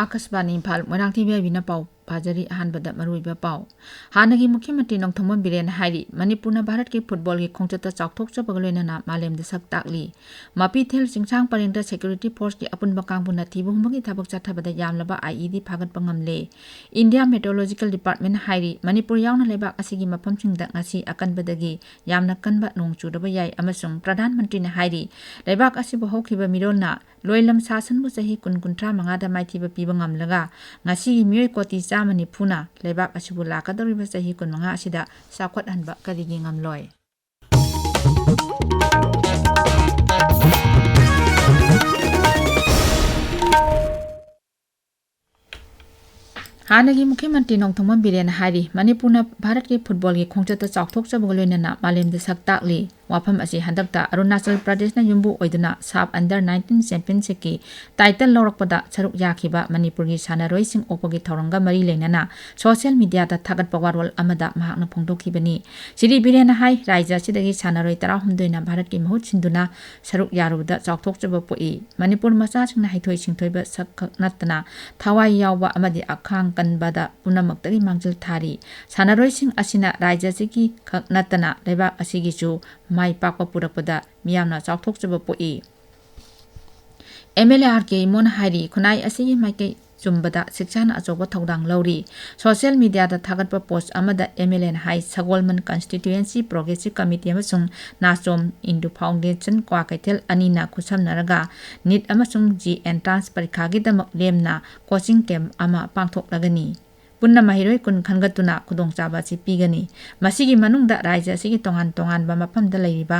आकाशवाणी इम्फाल मोइरांगथेम इबेहाइबिना पाउ पाजरी अहानबदा मरुइबा पाउ हानगी मुख्यमंत्री नोंथोंबम बिरेन हाइरी मणिपुरना भारत के फुटबॉल की खोंचता चाउथोकचबगा लोइनना मालेमदा सक ताकली मापीथेल सिंगसांग परेंगदा सिक्योरिटी फोर्स की अपुनबा कांगबुना थिबु हुंबगी थाबक चाथाबदा यामलबा आईईडी फागतपा ngamle इंडिया मेट्रोलॉजिकल डिपार्टमेंट हाइरी मणिपुर यावना लेबाक असिगी मफमसिंगदा ngasi अकनबदगी यामना कनबा नोंग चुदबा याय अमसुंग प्रधानमंत्री ने हाइरी लेबाक असिबु हौखिबा मिरोलना लोइलम सासनबु सही कुनकुंथ्रा मंगादा माइथिबा पीबा ngamlaga ngasi मियोय कोटी चामनि फुना लेबाक असिबु लाकदौरिबा सही कुनमंगा असिदा साखवतहनबा करिगी ngamloi हानगी मुख्यमंत्री नोंथोंबम बिरेन हाइरी मणिपुरना भारत के फुटबॉल की खोंचता चाउथोकचबगा लोइनना मालेमदा सक ताकली वाफम असी हंदकता अरुणाचल प्रदेशना युम्बु ओइदुना साब अंडर 19 चैंपियनशिप की टाइटल लौरकपदा सरुक याखिबा मणिपुर की सानारोइसिंग ओपगी थौरंगा मरी लेनना सोशल मीडिया दा थागतपा वारोल अमदा महाकना फोंदोखिबनी सिरी बिरेन हाइ राज्य सिदगी सानारोइ 13 भारत की महुत सिंदुना सरुक यारुबदा चाउथोकचबा पोई मणिपुर मचासिंगना हाइथोइ सिंथोइबा सक नतना थवाइ यावबा अमदि अखांग कनबदा पुनमक्तगी मांगजल थारी सानारोइसिंग असिना राज्य सिगी खक नतना लेबाक असिगिचु माइ पाकपा पुरकपदा मियामना चाउथोकचबा पोई एमएलआर के मोन हाइरी खुनाइ असिगी माइकै चुम्बदा शिक्षाना अचौबा थौदांग लौरी सोशल मीडिया दा थागतपा पोस्ट अमदा एमएलएन हाइ सगोलमन कॉन्स्टिट्यूएंसी प्रोग्रेसिव कमिटी अमसुंग नाचोम इंडु फाउंडेशन क्वा कैथेल अनिना खुसमनरगा नीट अमसुंग जी एंट्रांस परीक्षागिदमक लेमना कोचिंग कैंप अमा पांगथोकलगनी पुन्ना महिरोय कुन खनगतुना खुदोंचाबा सि पीगनी मसिगी मनुंगदा राज्य सिगी तोंगान तोंगानबा मफमदा लैरिबा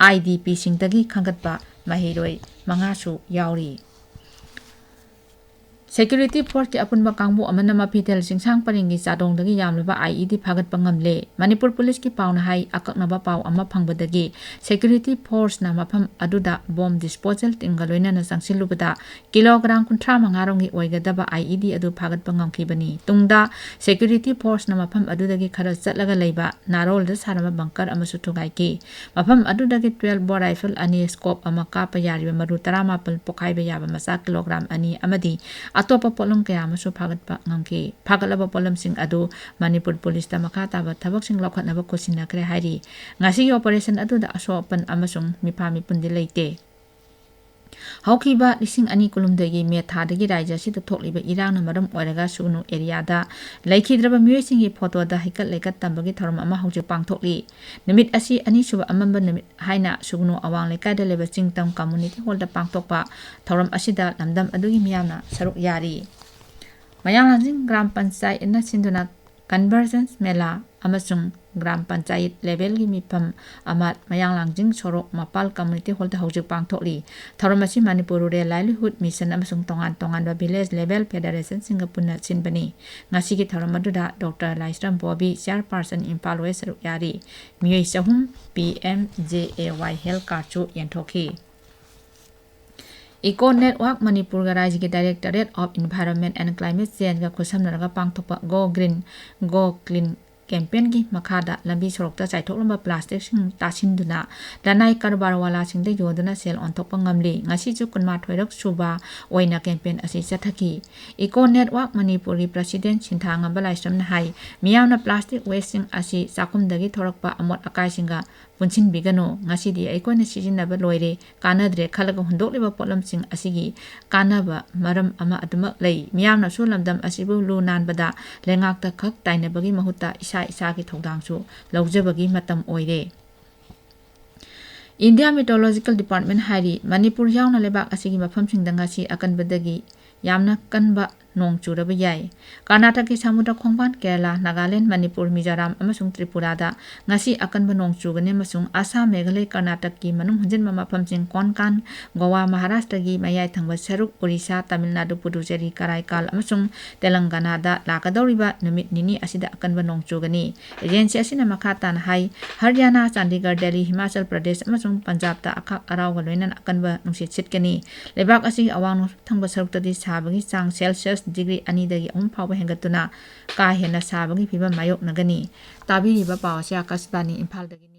आईडीपी सिंगदगी खंगतपा महिरोय मंगासु यावरी सिक्योरिटी फोर्स की अपुनबा कांगबु अमना माफीथेल सिंगसांग परेंगी चादोंदगी यामलबा आईईडी फागतपा ngamle मणिपुर पुलिस की पाउना हाइ अककनबा पाउ अमा फंगबदगी सिक्योरिटी फोर्स ना मफम अदुदा बॉम्ब डिस्पोजल टिंगा लोइनना संगसिलुबदा किलोग्राम 35 रोंगी ओइगदबा आईईडी अदु फागतपा ngamखिबनी तुंगदा सिक्योरिटी फोर्स ना मफम अदुदगी खरा चटलगा लैबा नारोलदा सारबा बंकर अमसु थुगाइकी मफम अदुदगी 12 बोर राइफल अनि स्कोप अमा कापा यारिबा मरु 18 पोखाइबा याबा मसा किलोग्राम अनि अमदी अतोपा पोलम कया अमसु फागतपा ngamki फागलबा पोलमसिंग अदु मणिपुर पुलिस दा मखा ताबा थबकसिंग लौखतनबा कोसिनखरे हाइरी ngasi ऑपरेशन अदुदा असोपन अमसुंग मिफामी पुंदि लेते हौखिबा लिसिंग अनि कुलुमदगी मेथादगी राज्य सिदा थोकलिबा इरांगना मरम ओइरगा सुगनु एरियादा लैखिद्रबा मियोइसिंगी फोटोदा हिकत लेकत तंबगी थरम अमा हौजे पांगथोकली निमित असि अनि सुबा अमंबा निमित हाइना सुगनु अवांग लेकाइदा लेबा चिंगतम कम्युनिटी हॉलदा पांगथोकपा थरम असिदा लमदम अदुगी मियामना सरुक यारी मयांगलांजिंग ग्राम पंचायत ना सिंधुना कन्वर्जेंस मेला अमसुंग ग्राम पंचायत लेवल की मिफम अमत मयांगलांजिंग सोरोक मपाल कम्युनिटी हॉल दा हौजे पांगथोकली थरम असि मणिपुर रूरल लाइवलीहुड मिशन अमसुंग तोंगान तोंगानबा विलेज लेवल फेडरेशन सिंगापुरना सिनबनी ngasi की थरम अदुदा doctor Laishram Bobby chairperson Imphal west सरुक यारी मियोइ चहुम PMJAY हेल्थ कार्ड यंथोखी इको नेटवर्क मणिपुर राज्य के directorate of environment and climate change का खुसमनरगा पांगथोकपा go green go clean campaign की मखादा लंबी सड़क चाइथोलंबा प्लास्टिक तासिंदुना लनाई कारबार वाला सिंगदे योदना cell ऑनथोकपा ngamli ngasi ju kunma thoirok suba oina campaign asi chathaki eco network Manipur की प्रेसिडेंट सिंथांगबा लाइस्टमना हाई मियामना प्लास्टिक वेस्टिंग asi चाकुमदगी थोरकपा अमोट अकाइसिंगा पुनसिन बिगनो ngasi di aikoina sijinnaba loire kanadre khalaga hundokliba polamsing asigi kanaba maram ama aduma lei miyamna su lamdam asibu lu nanbada lengakta khak tainabagi mahutta isa isa ki thogdangsu laujabagi matam oire India meteorological department हाइरी मणिपुर यावना लेबाक असिगी मफमसिंगदा ngasi अकनबदगी यामना कनबा नोंग चुरब याय कर्नाटक की समुद्र खोंबान Kerala Nagaland Manipur Mizoram अमसुंग त्रिपुरादा ngasi अकनबा नोंग चुगने मसुंग Assam Meghalaya Karnataka की मनुंग हंजिनबा मफमसिंग कोनकान गोवा महाराष्ट्र की मयाय थंगबा सरुक ओडिशा तमिलनाडु पुडुचेरी कराईकाल अमसुंग तेलंगानादा लाकदौरिबा नुमित निनी असिदा अकनबा नोंग चुगनी एजेंसी असिना मखातान हाई हरियाणा चंडीगढ़ दिल्ली हिमाचल प्रदेश अमसुंग पंजाब ता अखा अरावगा लोइनन अकनबा नुंसित सिटकनी लेबाक असि अवांग थंगबा सरुकतदी साबगी चांग सेल्सियस डिग्री अनिदगी अहम फाव हेंगतुना का हेना साबगी फिबा मायोक नगनी ताबिरिबा Pawase Akashvani इम्फालदगिनी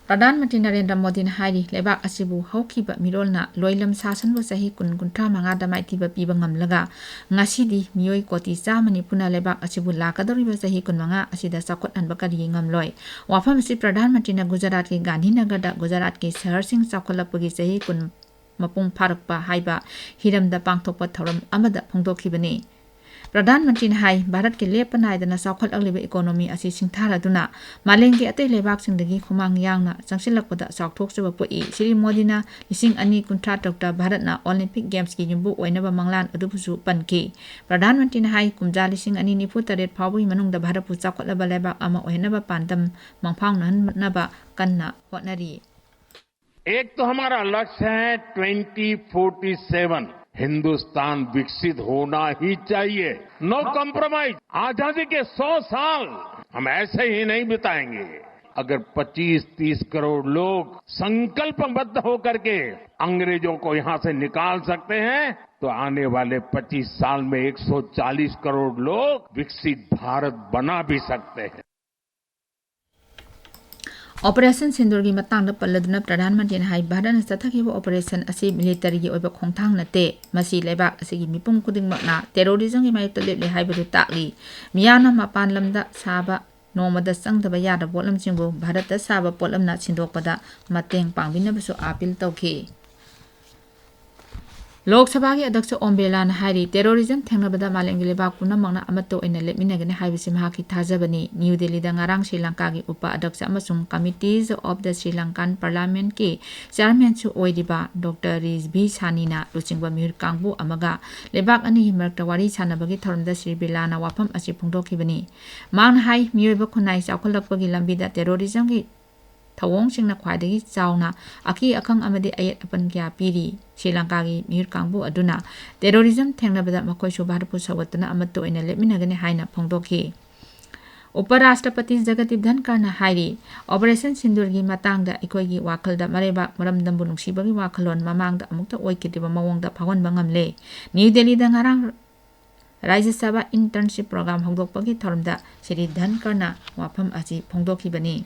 Pradhan Mantri Narendra Modi na hairi lebak asibu haukiba mirolna loilam sasanbu sahi kuntra mangada maitiba piba ngamlaga ngasidi mioi koti samani puna lebak asibu lakadoriba sahi kunmanga asida sakot anba kari ngamloi wafam si Pradhan Mantri na Gujarat ke Gandhinagar da Gujarat ke shahar sing sakolakpagi sahi kun mapung pharakpa haiba hiramda pangthokpa thoram amada phongdokhibani Pradhan Mantri na hai Bharat ke lepa naidana saukhat agliba economy asi singtharaduna malengge atei lebak singdagi khumang yangna changsilakpada saukthokchaba poi Shri Modi na 2036 Bharat na Olympic Games ki yumbu oinaba manglan adubusu panki Pradhan Mantri na hai kumja 2048 phawbi manungda Bharat pu chaukhatlaba lebak ama oinaba pandam mangphangna kanna hotnari एक तो हमारा लक्ष्य है 2047 हिंदुस्तान विकसित होना ही चाहिए no compromise आजादी के 100 साल हम ऐसे ही नहीं बिताएंगे अगर 25-30 करोड़ लोग संकल्पबद्ध होकर के अंग्रेजों को यहां से निकाल सकते हैं तो आने वाले 25 साल में 140 करोड़ लोग विकसित भारत बना भी सकते हैं Operation Sindur gi matang da palladuna Pradhan Mantri na hai Bharat na sathakiba operation asi military gi oiba khongthang nate masi lebak asigi mipum kudingmak na terrorism gi mai tolep le haibadu takli miyana mapan lamda saba nomada sangdaba yada bolam chingbu Bharat da saba polam na chindokpada mateng pangbinabasu appeal tawkhi Lok Sabha ki Adhyaksh Om Birla na hairi terrorism thengnabada malemgi lebak punamangna amato oina lepminagani haibisi mahaki thajabani New Delhi da ngarang Sri Lanka gi upa adhyaksh amasung committees of the Sri Lankan Parliament ki chairman chu oidiba Dr. Rizvi Sanina luchingba mihur kangbu amaga lebak ani himarta wari chanabagi thoramda Sri Birla na wafam asi phongdokhibani mang hai miyoiba khunai chawkhalakpagi lambida terrorism gi Thawong singna khwaidagi chawna aki akhang amadi ayat apan kya piri Sri Lanka gi mihur kangbu aduna terrorism thengnabada makoi su Bharat pu sawatna amato oina lepminagani haina phongdokhi Uparashtrapati Jagatip Dhankar na hairi Operation Sindur gi matangda ikoigi wakhalda mareba maramdambu nungsibagi wakhalon mamangda amukta oikidiba mawongda phawonba ngamle New Delhi da ngarang Rajya Sabha internship program hongdokpagi thoramda Shri Dhankar na wafam asi phongdokhibani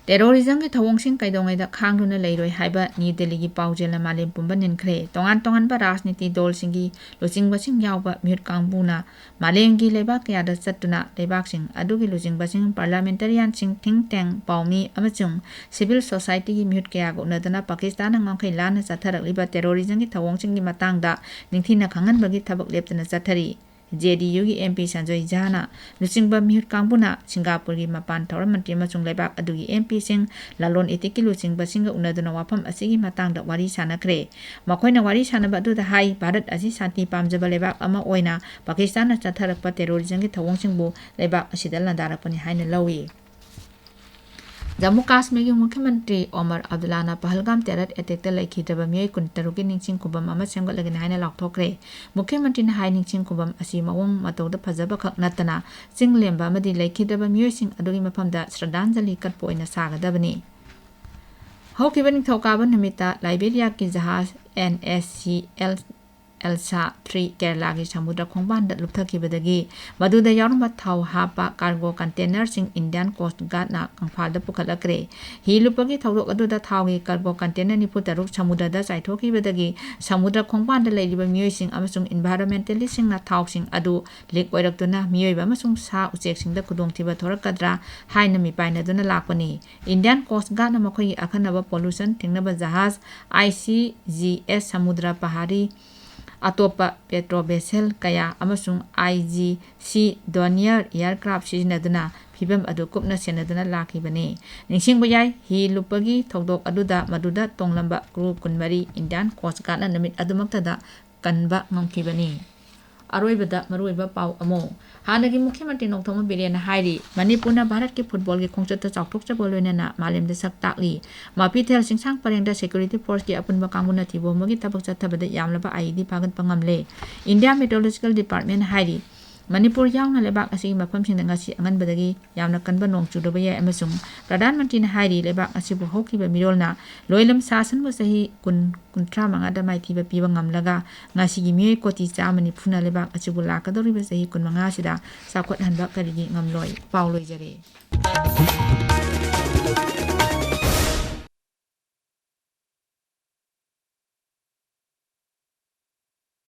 Terrorism ke thawong sing kaidongai da khangruna leiroi haiba New Delhi gi paujela malem pumba ninkhre tongan ba rajniti dol singi lojingba sing yawba mihur kangbuna malengi leba kya da chatuna lebak sing adugi lojingba sing parliamentarian sing think tank paumi amachung civil society gi mihur kya go nadana Pakistan ngangkhai lana chatharak liba terrorism gi thawong sing gi matang da ningthina khangan bagi thabak leptana chathari JDU gi MP Sanjoy Jana luchingba mihur kangbuna Singapore gi mapan thawra mantri machung lebak adugi MP sing lalon etiki luchingba singa unaduna wafam asigi matangda wari sanakre makoina wari sanaba du da hai Bharat asi santi pamjaba lebak ama oina Pakistan na chatharakpa terrorism gi thawong singbu lebak asida landarakpani haina lawi Jammu Kashmir ki Mukhyamantri Omar Abdullah na Pahalgam terror attack ta laikhidaba miyoi kuntaruki ningching kubam ama semgatlagani haina lakthokre Mukhyamantri na hai ningching kubam asi mawong matawda phajaba khak natana chinglemba amadi laikhidaba miyoi sing adugi mafamda shraddhanjali katpo oina sagadabani Haukiba ningthokaba numita Liberia ki jahaz NSCL Elsa 3 Kerala gi samudra khongban da lupthakibadagi maduda yarumba thaw hapa cargo container sing Indian Coast Guard na Imphal da pukhalakre hi lupagi thawdok adu da thaw gi cargo container ni putaruk samudra da chaithokibadagi samudra khongban da leiriba miyoi sing amasung environmentalist sing na thaw sing adu lek oiraktuna miyoi ba amasung sa uchek sing da kudongthiba thorakadra haina mi paina duna lakpani Indian Coast Guard na makhoi akhanaba pollution thingnaba jahaz ICGS samudra pahari Atopa petro vessel kaya amasung IGC Dornier aircraft sizinaduna phibam adu kupna senaduna lakibani ningsingba yai hi lupagi thogdok aduda maduda tonglamba group kunmari Indian Coast Guard na namit adumaktada kanba ngomkibani aroibada maroiba pau amo hanagi Mukhyamantri Nongthoma Birla na hairi Manipur na Bharat ki football gi khongchata chawthokchaba loina na malemda sak takli mapithel singsang parengda security force ki apunba kanguna thibo magi tabak chathabada yamlaba ID pagat pangamle India Meteorological Department hairi Manipur yaungna lebak asi mafam sing ngasi angan badagi yamna kanba nong chudaba ya amasung Pradhan Mantri na hairi lebak asi bu hokiba mirolna loilam sasan bu sahi kuntra mangada maithiba piba ngamlaga ngasi gi miyoi koti chamani phuna lebak asi bu lakadori ba sahi kun manga sida sakwat hanba karigi ngamloi pauloi jare